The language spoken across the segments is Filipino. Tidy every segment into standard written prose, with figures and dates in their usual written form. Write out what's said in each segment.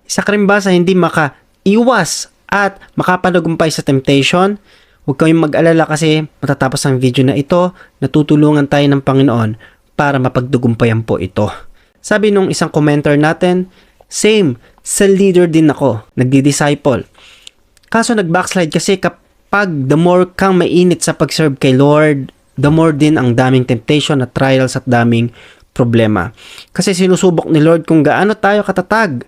Isa ka rin ba sa hindi makaiwas at makapanagumpay sa temptation? Huwag kayong mag-alala kasi matatapos ang video na ito, natutulungan tayo ng Panginoon para mapagtagumpayan po ito. Sabi nung isang commenter natin, same, sa leader din ako, nagdi-disciple. Kaso nag-backslide kasi kapag the more kang mainit sa pag-serve kay Lord, the more din ang daming temptation at trials at daming problema. Kasi sinusubok ni Lord kung gaano tayo katatag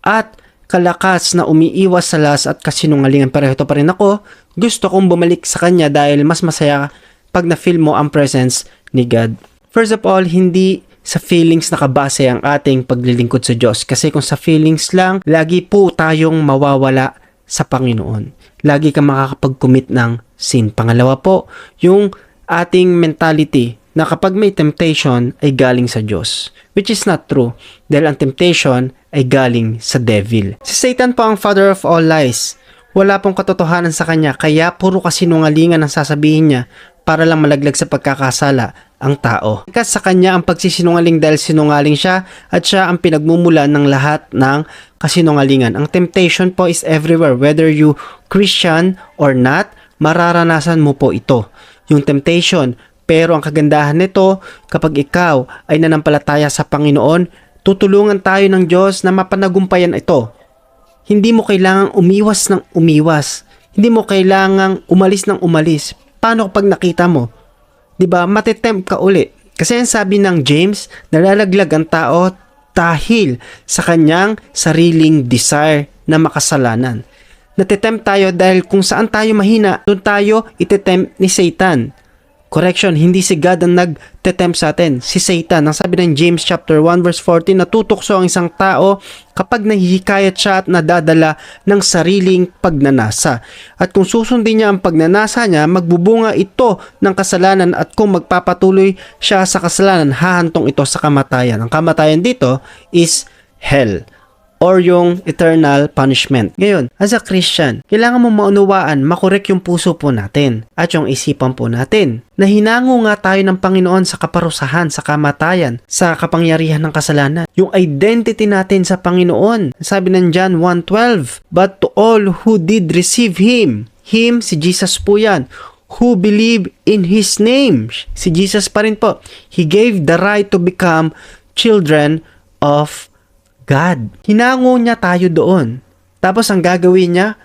at kalakas na umiiwas sa las at kasinungalingan. Pareho to pa rin ako. Gusto kong bumalik sa Kanya dahil mas masaya pag na-feel mo ang presence ni God. First of all, hindi sa feelings nakabase ang ating paglilingkod sa Diyos. Kasi kung sa feelings lang, lagi po tayong mawawala sa Panginoon. Lagi kang makakapag-commit ng sin. Pangalawa po, yung ating mentality na kapag may temptation ay galing sa Diyos. Which is not true. Dahil ang temptation ay galing sa devil. Si Satan po ang father of all lies. Wala pong katotohanan sa kanya, kaya puro kasinungalingan ang sasabihin niya para lang malaglag sa pagkakasala ang tao. Kasi sa kanya ang pagsisinungaling dahil sinungaling siya at siya ang pinagmumulan ng lahat ng kasinungalingan. Ang temptation po is everywhere. Whether you Christian or not, mararanasan mo po ito. Yung temptation. Pero ang kagandahan nito, kapag ikaw ay nanampalataya sa Panginoon, tutulungan tayo ng Diyos na mapanagumpayan ito. Hindi mo kailangang umiwas ng umiwas. Hindi mo kailangang umalis ng umalis. Paano kapag nakita mo? Diba, matitempt ka uli. Kasi ang sabi ng James, nalalaglag ang tao dahil sa kanyang sariling desire na makasalanan. Natitempt tayo dahil kung saan tayo mahina, doon tayo ititempt ni Satan. Correction, hindi si God ang nag-tempt sa atin, si Satan. Ang sabi ng James chapter 1 verse 14, natutukso ang isang tao kapag nahihikayat siya at nadadala ng sariling pagnanasa. At kung susundin niya ang pagnanasa niya, magbubunga ito ng kasalanan at kung magpapatuloy siya sa kasalanan, hahantong ito sa kamatayan. Ang kamatayan dito is hell, or yung eternal punishment. Ngayon, as a Christian, kailangan mo maunawaan, makorek yung puso po natin at yung isipan po natin. Na hinango nga tayo ng Panginoon sa kaparusahan, sa kamatayan, sa kapangyarihan ng kasalanan. Yung identity natin sa Panginoon. Sabi ng John 1:12, but to all who did receive Him, si Jesus po yan, who believe in His name, si Jesus pa rin po, He gave the right to become children of God. Hinango niya tayo doon. Tapos ang gagawin niya,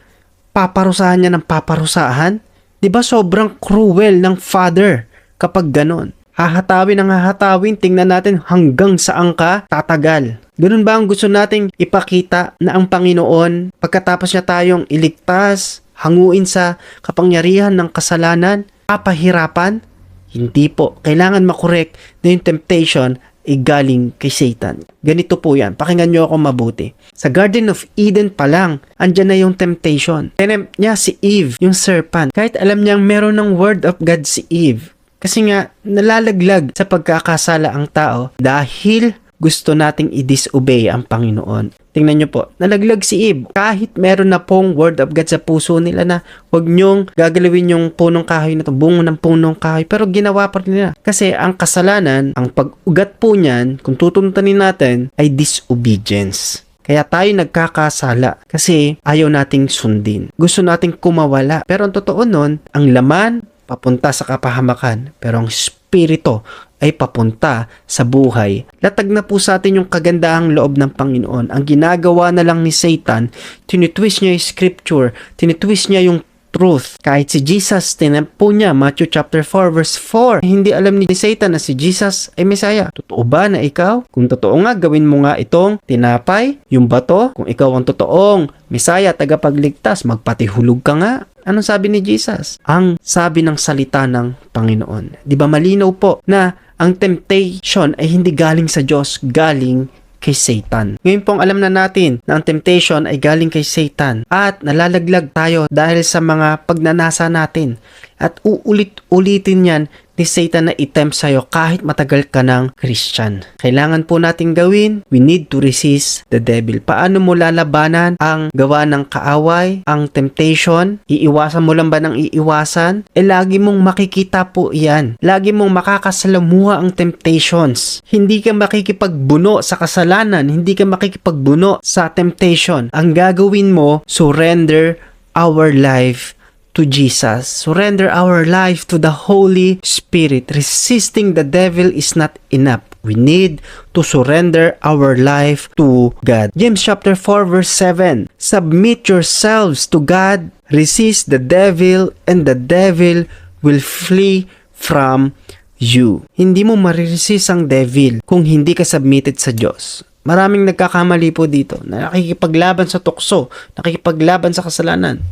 paparusahan niya ng paparusahan. Diba sobrang cruel ng Father kapag ganon? Hahatawin ang hahatawin, tingnan natin hanggang saan ka tatagal. Ganun ba ang gusto nating ipakita na ang Panginoon, pagkatapos niya tayong iligtas, hanguin sa kapangyarihan ng kasalanan, papahirapan? Hindi po. Kailangan makorek na yung temptation ay galing kay Satan. Ganito po yan. Pakinggan nyo ako mabuti. Sa Garden of Eden pa lang, andyan na yung temptation. Tinempt niya si Eve, yung serpent. Kahit alam niyang meron ng word of God si Eve. Kasi nga, nalalaglag sa pagkakasala ang tao dahil gusto nating i-disobey ang Panginoon. Tingnan nyo po, nalaglag si Eve. Kahit meron na pong word of God sa puso nila na huwag nyong gagalawin yung punong kahoy na ito, bungo ng punong kahoy, pero ginawa pa rin nila. Kasi ang kasalanan, ang pag-ugat po niyan, kung tutuntanin natin, ay disobedience. Kaya tayo nagkakasala kasi ayaw nating sundin. Gusto nating kumawala. Pero ang totoo nun, ang laman, papunta sa kapahamakan. Pero ang spirito ay papunta sa buhay. Latag na po sa atin yung kagandahang loob ng Panginoon. Ang ginagawa na lang ni Satan, tinitwist niya yung scripture, tinitwist niya yung truth. Kahit si Jesus, tinampo niya, Matthew chapter 4 verse 4. Hindi alam ni Satan na si Jesus ay Messiah. Totoo ba na ikaw? Kung totoo nga, gawin mo nga itong tinapay, yung bato. Kung ikaw ang totoong Messiah, tagapagligtas, magpatihulog ka nga. Anong sabi ni Jesus? Ang sabi ng salita ng Panginoon. Di ba malinaw po na ang temptation ay hindi galing sa Diyos, galing kay Satan. Ngayon pong alam na natin na ang temptation ay galing kay Satan at nalalaglag tayo dahil sa mga pagnanasa natin. At uulit-ulitin yan ni Satan na itempt sa'yo kahit matagal ka ng Christian. Kailangan po nating gawin, we need to resist the devil. Paano mo lalabanan ang gawa ng kaaway, ang temptation? Iiwasan mo lang ba ng iiwasan? Lagi mong makikita po yan. Lagi mong makakasalamuha ang temptations. Hindi ka makikipagbuno sa kasalanan, hindi ka makikipagbuno sa temptation. Ang gagawin mo, surrender our life to Jesus. Surrender our life to the Holy Spirit. Resisting the devil is not enough. We need to surrender our life to God. James chapter 4 verse 7. Submit yourselves to God, resist the devil, and the devil will flee from you. Hindi mo mariresist ang devil kung hindi ka submitted sa Diyos. Maraming nagkakamali po dito na nakikipaglaban sa tukso, nakikipaglaban sa kasalanan.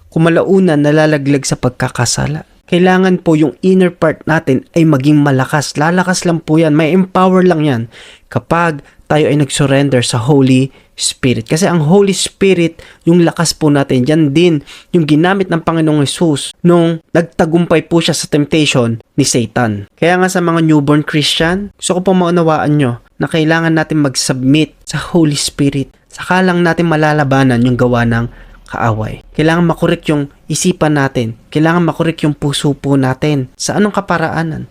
Kumalaunan nalalaglag sa pagkakasala. Kailangan po yung inner part natin ay maging malakas. Lalakas lang po yan. May empower lang yan kapag tayo ay nag-surrender sa Holy Spirit. Kasi ang Holy Spirit, yung lakas po natin, yan din yung ginamit ng Panginoong Hesus nung nagtagumpay po siya sa temptation ni Satan. Kaya nga sa mga newborn Christian, gusto ko po maunawaan nyo na kailangan natin mag-submit sa Holy Spirit. Saka lang natin malalabanan yung gawa ng kaaway. Kailangan makorek yung isipan natin. Kailangan makorek yung puso po natin. Sa anong kaparaanan?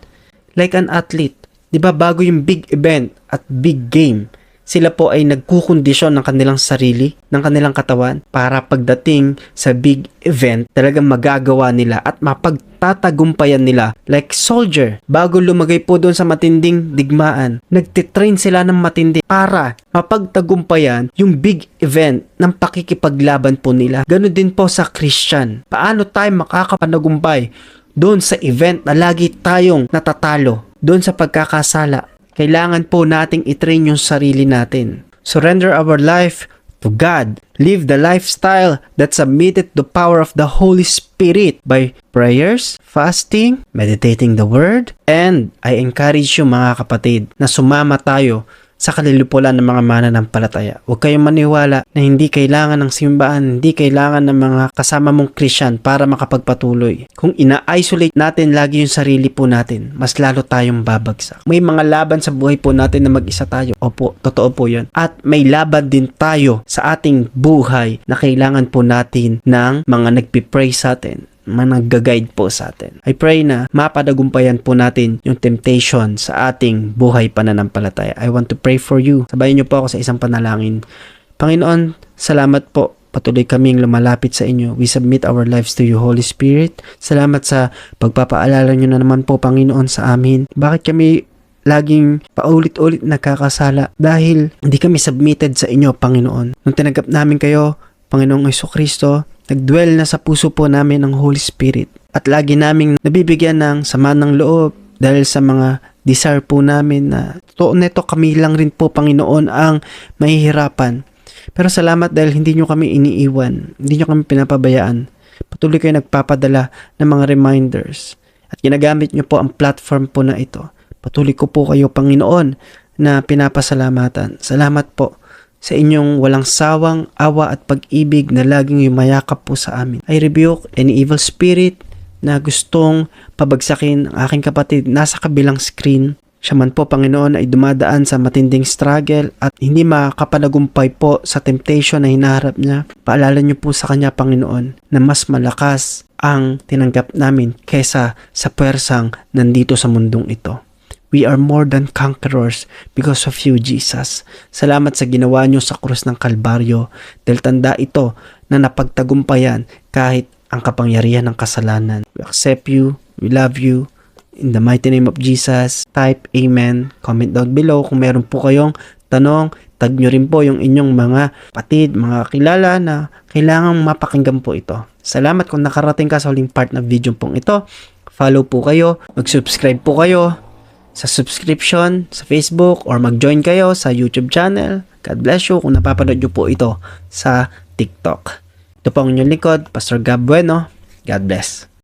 Like an athlete. Diba bago yung big event at big game, sila po ay nagkukondisyon ng kanilang sarili, ng kanilang katawan para pagdating sa big event, talagang magagawa nila at mapagtatagumpayan nila. Like soldier, bago lumagay po doon sa matinding digmaan, nagtitrain sila ng matindi para mapagtagumpayan yung big event ng pakikipaglaban po nila. Ganon din po sa Christian. Paano tayo makakapanagumpay doon sa event na lagi tayong natatalo, doon sa pagkakasala? Kailangan po nating itrain yung sarili natin. Surrender our life to God. Live the lifestyle that submitted to the power of the Holy Spirit by prayers, fasting, meditating the Word, and I encourage you mga kapatid na sumama tayo sa kalilipulan ng mga mananampalataya. Huwag kayong maniwala na hindi kailangan ng simbahan, hindi kailangan ng mga kasama mong Christian para makapagpatuloy. Kung ina-isolate natin lagi yung sarili po natin, mas lalo tayong babagsak. May mga laban sa buhay po natin na mag-isa tayo. Opo, totoo po yun. At may laban din tayo sa ating buhay na kailangan po natin ng mga nagpipray sa atin, nag-guide po sa atin. I pray na mapadagumpayan po natin yung temptation sa ating buhay pananampalataya. I want to pray for you. Sabayan niyo po ako sa isang panalangin. Panginoon, salamat po. Patuloy kaming lumalapit sa inyo. We submit our lives to you, Holy Spirit. Salamat sa pagpapaalala niyo na naman po, Panginoon, sa amin. Bakit kami laging paulit-ulit nakakasala? Dahil hindi kami submitted sa inyo, Panginoon. Nung tinanggap namin kayo, Panginoong Jesucristo, nagdwell na sa puso po namin ang Holy Spirit. At lagi naming nabibigyan ng sama ng loob dahil sa mga desire po namin na totoo neto kami lang rin po, Panginoon, ang mahihirapan. Pero salamat dahil hindi nyo kami iniiwan, hindi nyo kami pinapabayaan. Patuloy kayo nagpapadala ng mga reminders. At ginagamit nyo po ang platform po na ito. Patuloy ko po kayo, Panginoon, na pinapasalamatan. Salamat po sa inyong walang sawang awa at pag-ibig na laging yumayakap po sa amin. I rebuke any evil spirit na gustong pabagsakin ang aking kapatid nasa kabilang screen. Siya man po, Panginoon, ay dumadaan sa matinding struggle at hindi makapanagumpay po sa temptation na hinaharap niya. Paalala niyo po sa kanya, Panginoon, na mas malakas ang tinanggap namin kesa sa puwersang nandito sa mundong ito. We are more than conquerors because of you, Jesus. Salamat sa ginawa niyo sa krus ng Kalbaryo dahil tanda ito na napagtagumpayan kahit ang kapangyarihan ng kasalanan. We accept you. We love you. In the mighty name of Jesus, type Amen. Comment down below kung meron po kayong tanong. Tag nyo rin po yung inyong mga kapatid, mga kilala na kailangang mapakinggan po ito. Salamat kung nakarating ka sa huling part ng video pong ito. Follow po kayo. Mag-subscribe po kayo sa subscription sa Facebook or mag-join kayo sa YouTube channel. God bless you kung napapanood nyo po ito sa TikTok. Ito po ang inyong likod, Pastor Gab Bueno. God bless.